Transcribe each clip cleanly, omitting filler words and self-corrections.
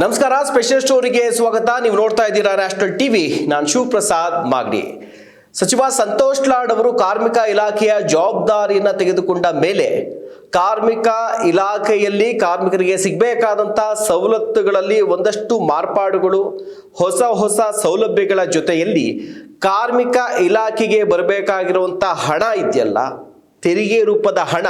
ನಮಸ್ಕಾರ, ಸ್ಪೆಷಲ್ ಸ್ಟೋರಿಗೆ ಸ್ವಾಗತ. ನೀವು ನೋಡ್ತಾ ಇದ್ದೀರಾ ನ್ಯಾಷನಲ್ ಟಿವಿ. ನಾನು ಶಿವಪ್ರಸಾದ್ ಮಾಗಡಿ. ಸಚಿವ ಸಂತೋಷ್ ಲಾಡ್ ಅವರು ಕಾರ್ಮಿಕ ಇಲಾಖೆಯ ಜವಾಬ್ದಾರಿಯನ್ನ ತೆಗೆದುಕೊಂಡ ಮೇಲೆ ಕಾರ್ಮಿಕ ಇಲಾಖೆಯಲ್ಲಿ ಕಾರ್ಮಿಕರಿಗೆ ಸಿಗಬೇಕಾದಂಥ ಸವಲತ್ತುಗಳಲ್ಲಿ ಒಂದಷ್ಟು ಮಾರ್ಪಾಡುಗಳು, ಹೊಸ ಸೌಲಭ್ಯಗಳ ಜೊತೆಯಲ್ಲಿ ಕಾರ್ಮಿಕ ಇಲಾಖೆಗೆ ಬರಬೇಕಾಗಿರುವಂಥ ಹಣ ಇದೆಯಲ್ಲ, ತೆರಿಗೆ ರೂಪದ ಹಣ,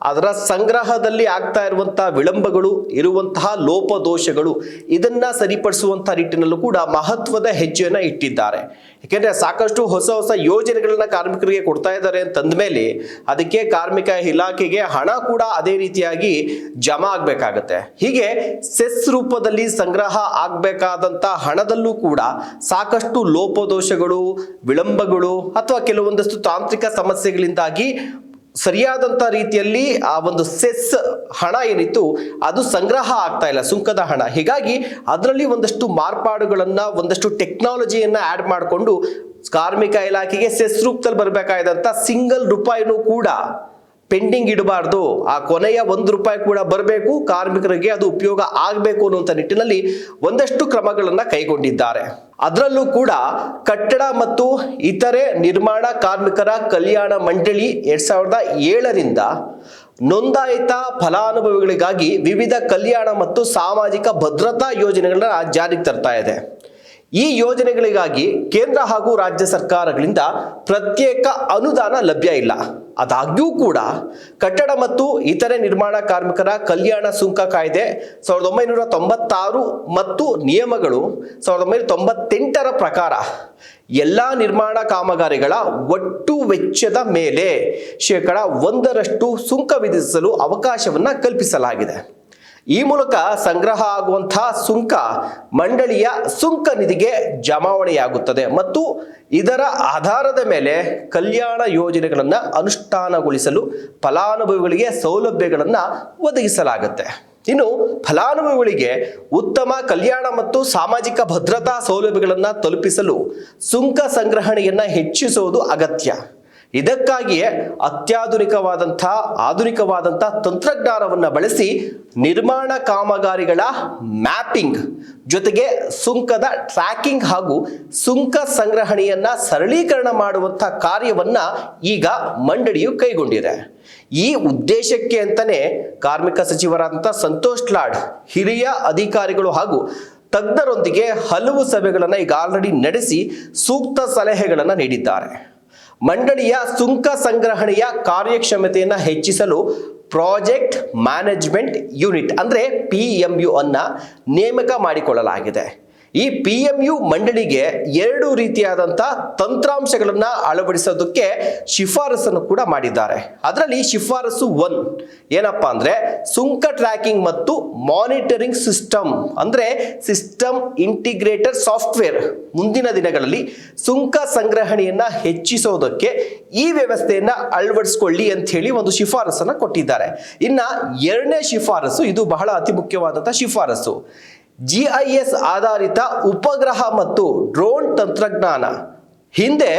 ಅದರ ಸಂಗ್ರಹದಲ್ಲಿ ಆಗ್ತಾ ಇರುವಂಥ ವಿಳಂಬಗಳು, ಇರುವಂತಹ ಲೋಪದೋಷಗಳು, ಇದನ್ನ ಸರಿಪಡಿಸುವಂಥ ನಿಟ್ಟಿನಲ್ಲೂ ಕೂಡ ಮಹತ್ವದ ಹೆಜ್ಜೆಯನ್ನು ಇಟ್ಟಿದ್ದಾರೆ. ಯಾಕೆಂದರೆ ಸಾಕಷ್ಟು ಹೊಸ ಯೋಜನೆಗಳನ್ನ ಕಾರ್ಮಿಕರಿಗೆ ಕೊಡ್ತಾ ಇದ್ದಾರೆ ಅಂತಂದ ಮೇಲೆ ಅದಕ್ಕೆ ಕಾರ್ಮಿಕ ಇಲಾಖೆಗೆ ಹಣ ಕೂಡ ಅದೇ ರೀತಿಯಾಗಿ ಜಮಾ ಆಗಬೇಕಾಗತ್ತೆ. ಹೀಗೆ ಸೆಸ್ ರೂಪದಲ್ಲಿ ಸಂಗ್ರಹ ಆಗಬೇಕಾದಂಥ ಹಣದಲ್ಲೂ ಕೂಡ ಸಾಕಷ್ಟು ಲೋಪದೋಷಗಳು, ವಿಳಂಬಗಳು ಅಥವಾ ಕೆಲವೊಂದಷ್ಟು ತಾಂತ್ರಿಕ ಸಮಸ್ಯೆಗಳಿಂದಾಗಿ ಸರಿಯಾದಂಥ ರೀತಿಯಲ್ಲಿ ಆ ಒಂದು ಸೆಸ್ ಹಣ ಏನಿತ್ತು ಅದು ಸಂಗ್ರಹ ಆಗ್ತಾ ಇಲ್ಲ, ಸುಂಕದ ಹಣ. ಹೀಗಾಗಿ ಅದರಲ್ಲಿ ಒಂದಷ್ಟು ಮಾರ್ಪಾಡುಗಳನ್ನು, ಒಂದಷ್ಟು ಟೆಕ್ನಾಲಜಿಯನ್ನು ಆ್ಯಡ್ ಮಾಡಿಕೊಂಡು ಕಾರ್ಮಿಕ ಇಲಾಖೆಗೆ ಸೆಸ್ ರೂಪದಲ್ಲಿ ಬರಬೇಕಾದಂಥ ಸಿಂಗಲ್ ರೂಪಾಯಿನೂ ಕೂಡ ಪೆಂಡಿಂಗ್ ಇಡಬಾರ್ದು, ಆ ಕೊನೆಯ ₹1 ಕೂಡ ಬರಬೇಕು, ಕಾರ್ಮಿಕರಿಗೆ ಅದು ಉಪಯೋಗ ಆಗಬೇಕು ಅನ್ನುವಂಥ ನಿಟ್ಟಿನಲ್ಲಿ ಒಂದಷ್ಟು ಕ್ರಮಗಳನ್ನು ಕೈಗೊಂಡಿದ್ದಾರೆ. ಅದರಲ್ಲೂ ಕೂಡ ಕಟ್ಟಡ ಮತ್ತು ಇತರೆ ನಿರ್ಮಾಣ ಕಾರ್ಮಿಕರ ಕಲ್ಯಾಣ ಮಂಡಳಿ 2007ರಿಂದ ನೋಂದಾಯಿತ ಫಲಾನುಭವಿಗಳಿಗಾಗಿ ವಿವಿಧ ಕಲ್ಯಾಣ ಮತ್ತು ಸಾಮಾಜಿಕ ಭದ್ರತಾ ಯೋಜನೆಗಳನ್ನ ಜಾರಿಗೆ ತರ್ತಾ ಇದೆ. ಈ ಯೋಜನೆಗಳಿಗಾಗಿ ಕೇಂದ್ರ ಹಾಗೂ ರಾಜ್ಯ ಸರ್ಕಾರಗಳಿಂದ ಪ್ರತ್ಯೇಕ ಅನುದಾನ ಲಭ್ಯ ಇಲ್ಲ. ಆದಾಗ್ಯೂ ಕೂಡ ಕಟ್ಟಡ ಮತ್ತು ಇತರೆ ನಿರ್ಮಾಣ ಕಾರ್ಮಿಕರ ಕಲ್ಯಾಣ ಸುಂಕ ಕಾಯ್ದೆ 1996 ಮತ್ತು ನಿಯಮಗಳು 1998ರ ಪ್ರಕಾರ ಎಲ್ಲ ನಿರ್ಮಾಣ ಕಾಮಗಾರಿಗಳ ಒಟ್ಟು ವೆಚ್ಚದ ಮೇಲೆ 1% ಸುಂಕ ವಿಧಿಸಲು ಅವಕಾಶವನ್ನು ಕಲ್ಪಿಸಲಾಗಿದೆ. ಈ ಮೂಲಕ ಸಂಗ್ರಹ ಆಗುವಂತಹ ಸುಂಕ ಮಂಡಳಿಯ ಸುಂಕ ನಿಧಿಗೆ ಜಮಾವಣೆಯಾಗುತ್ತದೆ ಮತ್ತು ಇದರ ಆಧಾರದ ಮೇಲೆ ಕಲ್ಯಾಣ ಯೋಜನೆಗಳನ್ನು ಅನುಷ್ಠಾನಗೊಳಿಸಲು ಫಲಾನುಭವಿಗಳಿಗೆ ಸೌಲಭ್ಯಗಳನ್ನು ಒದಗಿಸಲಾಗುತ್ತೆ. ಇನ್ನು ಫಲಾನುಭವಿಗಳಿಗೆ ಉತ್ತಮ ಕಲ್ಯಾಣ ಮತ್ತು ಸಾಮಾಜಿಕ ಭದ್ರತಾ ಸೌಲಭ್ಯಗಳನ್ನು ತಲುಪಿಸಲು ಸುಂಕ ಸಂಗ್ರಹಣೆಯನ್ನು ಹೆಚ್ಚಿಸುವುದು ಅಗತ್ಯ. ಇದಕ್ಕಾಗಿಯೇ ಆಧುನಿಕವಾದಂಥ ತಂತ್ರಜ್ಞಾನವನ್ನು ಬಳಸಿ ನಿರ್ಮಾಣ ಕಾಮಗಾರಿಗಳ ಮ್ಯಾಪಿಂಗ್ ಜೊತೆಗೆ ಸುಂಕದ ಟ್ರ್ಯಾಕಿಂಗ್ ಹಾಗೂ ಸುಂಕ ಸಂಗ್ರಹಣೆಯನ್ನ ಸರಳೀಕರಣ ಮಾಡುವಂಥ ಕಾರ್ಯವನ್ನ ಈಗ ಮಂಡಳಿಯು ಕೈಗೊಂಡಿದೆ. ಈ ಉದ್ದೇಶಕ್ಕೆ ಅಂತಾನೆ ಕಾರ್ಮಿಕ ಸಚಿವರಾದಂಥ ಸಂತೋಷ್ ಲಾಡ್ ಹಿರಿಯ ಅಧಿಕಾರಿಗಳು ಹಾಗೂ ತಜ್ಞರೊಂದಿಗೆ ಹಲವು ಸಭೆಗಳನ್ನು ಈಗ ಆಲ್ರೆಡಿ ನಡೆಸಿ ಸೂಕ್ತ ಸಲಹೆಗಳನ್ನು ನೀಡಿದ್ದಾರೆ. ಮಂಡಳಿಯ ಸುಂಕ ಸಂಗ್ರಹಣೆಯ ಕಾರ್ಯಕ್ಷಮತೆಯನ್ನು ಹೆಚ್ಚಿಸಲು ಪ್ರಾಜೆಕ್ಟ್ ಮ್ಯಾನೇಜ್ಮೆಂಟ್ ಯೂನಿಟ್ ಅಂದರೆ PMU ಅನ್ನ ನೇಮಕ ಮಾಡಿಕೊಳ್ಳಲಾಗಿದೆ. ಈ PMU ಮಂಡಳಿಗೆ 2 ರೀತಿಯಾದಂಥ ತಂತ್ರಾಂಶಗಳನ್ನು ಅಳವಡಿಸೋದಕ್ಕೆ ಶಿಫಾರಸನ್ನು ಕೂಡ ಮಾಡಿದ್ದಾರೆ. ಅದರಲ್ಲಿ ಶಿಫಾರಸು 1 ಏನಪ್ಪಾ ಅಂದರೆ ಸುಂಕ ಟ್ರ್ಯಾಕಿಂಗ್ ಮತ್ತು ಮಾನಿಟರಿಂಗ್ ಸಿಸ್ಟಮ್ ಅಂದರೆ ಸಿಸ್ಟಮ್ ಇಂಟಿಗ್ರೇಟರ್ ಸಾಫ್ಟ್ವೇರ್. ಮುಂದಿನ ದಿನಗಳಲ್ಲಿ ಸುಂಕ ಸಂಗ್ರಹಣೆಯನ್ನು ಹೆಚ್ಚಿಸೋದಕ್ಕೆ ಈ ವ್ಯವಸ್ಥೆಯನ್ನು ಅಳವಡಿಸಿಕೊಳ್ಳಿ ಅಂತ ಹೇಳಿ ಒಂದು ಶಿಫಾರಸನ್ನು ಕೊಟ್ಟಿದ್ದಾರೆ. ಇನ್ನು 2ನೇ ಶಿಫಾರಸು, ಇದು ಬಹಳ ಅತಿ ಮುಖ್ಯವಾದಂಥ ಶಿಫಾರಸು, GIS ಆಧಾರಿತ ಉಪಗ್ರಹ ಮತ್ತು ಡ್ರೋನ್ ತಂತ್ರಜ್ಞಾನ. ಹಿಂದೆ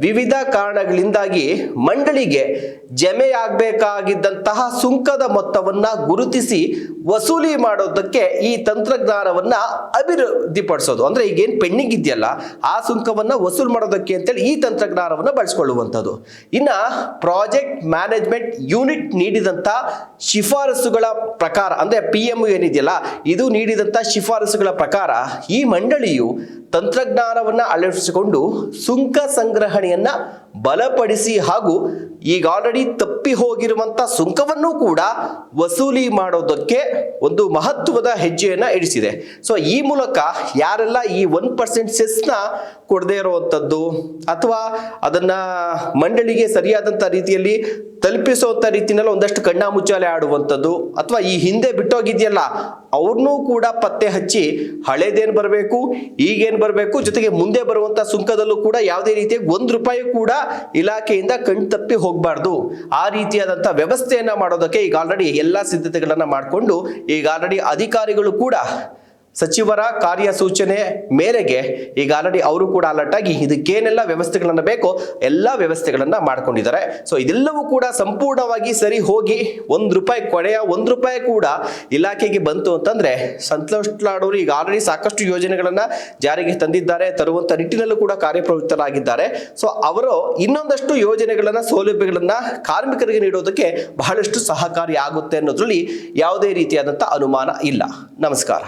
ವಿವಿಧ ಕಾರಣಗಳಿಂದಾಗಿ ಮಂಡಳಿಗೆ ಜಮೆಯಾಗಬೇಕಾಗಿದ್ದಂತಹ ಸುಂಕದ ಮೊತ್ತವನ್ನು ಗುರುತಿಸಿ ವಸೂಲಿ ಮಾಡೋದಕ್ಕೆ ಈ ತಂತ್ರಜ್ಞಾನವನ್ನು ಅಭಿವೃದ್ಧಿಪಡಿಸೋದು, ಅಂದರೆ ಈಗೇನು ಪೆಂಡಿಂಗ್ ಇದೆಯಲ್ಲ ಆ ಸುಂಕವನ್ನು ವಸೂಲು ಮಾಡೋದಕ್ಕೆ ಅಂತೇಳಿ ಈ ತಂತ್ರಜ್ಞಾನವನ್ನು ಬಳಸ್ಕೊಳ್ಳುವಂಥದ್ದು. ಇನ್ನು ಪ್ರಾಜೆಕ್ಟ್ ಮ್ಯಾನೇಜ್ಮೆಂಟ್ ಯೂನಿಟ್ ನೀಡಿದಂಥ ಶಿಫಾರಸುಗಳ ಪ್ರಕಾರ, ಅಂದರೆ PMU ಏನಿದೆಯಲ್ಲ ಇದು ನೀಡಿದಂಥ ಶಿಫಾರಸುಗಳ ಪ್ರಕಾರ ಈ ಮಂಡಳಿಯು ತಂತ್ರಜ್ಞಾನವನ್ನು ಅಳವಡಿಸಿಕೊಂಡು ಸುಂಕ ಸಂಗ್ರಹಣೆಯನ್ನ ಬಲಪಡಿಸಿ ಹಾಗೂ ಈಗ ಆಲ್ರೆಡಿ ತಪ್ಪಿ ಹೋಗಿರುವಂಥ ಸುಂಕವನ್ನು ಕೂಡ ವಸೂಲಿ ಮಾಡೋದಕ್ಕೆ ಒಂದು ಮಹತ್ವದ ಹೆಜ್ಜೆಯನ್ನು ಇಡಿಸಿದೆ. ಸೊ ಈ ಮೂಲಕ ಯಾರೆಲ್ಲ ಈ 1% ಸೆಸ್ನ ಕೊಡದೇ ಇರುವಂಥದ್ದು ಅಥವಾ ಅದನ್ನು ಮಂಡಳಿಗೆ ಸರಿಯಾದಂಥ ರೀತಿಯಲ್ಲಿ ತಲುಪಿಸುವಂಥ ರೀತಿಯಲ್ಲಿ ಒಂದಷ್ಟು ಕಣ್ಣಾಮುಚ್ಚಾಲೆ ಆಡುವಂಥದ್ದು ಅಥವಾ ಈ ಹಿಂದೆ ಬಿಟ್ಟೋಗಿದೆಯಲ್ಲ ಅವ್ರನ್ನೂ ಕೂಡ ಪತ್ತೆ ಹಚ್ಚಿ ಹಳೇದೇನು ಬರಬೇಕು, ಈಗೇನು ಬರಬೇಕು, ಜೊತೆಗೆ ಮುಂದೆ ಬರುವಂಥ ಸುಂಕದಲ್ಲೂ ಕೂಡ ಯಾವುದೇ ರೀತಿಯ ₹1 ಕೂಡ ಇಲಾಖೆಯಿಂದ ಕಣ್ ತಪ್ಪಿ ಹೋಗಬಾರ್ದು, ಆ ರೀತಿಯಾದಂಥ ವ್ಯವಸ್ಥೆಯನ್ನು ಮಾಡೋದಕ್ಕೆ ಈಗ ಆಲ್ರೆಡಿ ಎಲ್ಲ ಸಿದ್ಧತೆಗಳನ್ನು ಮಾಡಿಕೊಂಡು ಈಗ ಆಲ್ರೆಡಿ ಅಧಿಕಾರಿಗಳು ಕೂಡ ಸಚಿವರ ಕಾರ್ಯಸೂಚನೆ ಮೇರೆಗೆ ಈಗ ಆಲ್ರೆಡಿ ಅವರು ಕೂಡ ಅಲರ್ಟ್ ಆಗಿ ಇದಕ್ಕೇನೆಲ್ಲ ವ್ಯವಸ್ಥೆಗಳನ್ನ ಬೇಕೋ ಎಲ್ಲ ವ್ಯವಸ್ಥೆಗಳನ್ನ ಮಾಡ್ಕೊಂಡಿದ್ದಾರೆ. ಸೊ ಇದೆಲ್ಲವೂ ಕೂಡ ಸಂಪೂರ್ಣವಾಗಿ ಸರಿ ಹೋಗಿ ಕೊನೆಯ ₹1 ಕೂಡ ಇಲಾಖೆಗೆ ಬಂತು ಅಂತಂದ್ರೆ ಸಂತೋಷ್ ಲಾಡ್ ಅವರು ಈಗ ಆಲ್ರೆಡಿ ಸಾಕಷ್ಟು ಯೋಜನೆಗಳನ್ನ ಜಾರಿಗೆ ತಂದಿದ್ದಾರೆ, ತರುವಂತ ನಿಟ್ಟಿನಲ್ಲೂ ಕೂಡ ಕಾರ್ಯಪ್ರವೃತ್ತರಾಗಿದ್ದಾರೆ. ಸೊ ಅವರು ಇನ್ನೊಂದಷ್ಟು ಯೋಜನೆಗಳನ್ನ ಸೌಲಭ್ಯಗಳನ್ನ ಕಾರ್ಮಿಕರಿಗೆ ನೀಡೋದಕ್ಕೆ ಬಹಳಷ್ಟು ಸಹಕಾರಿ ಆಗುತ್ತೆ ಅನ್ನೋದ್ರಲ್ಲಿ ಯಾವುದೇ ರೀತಿಯಾದಂತಹ ಅನುಮಾನ ಇಲ್ಲ. ನಮಸ್ಕಾರ.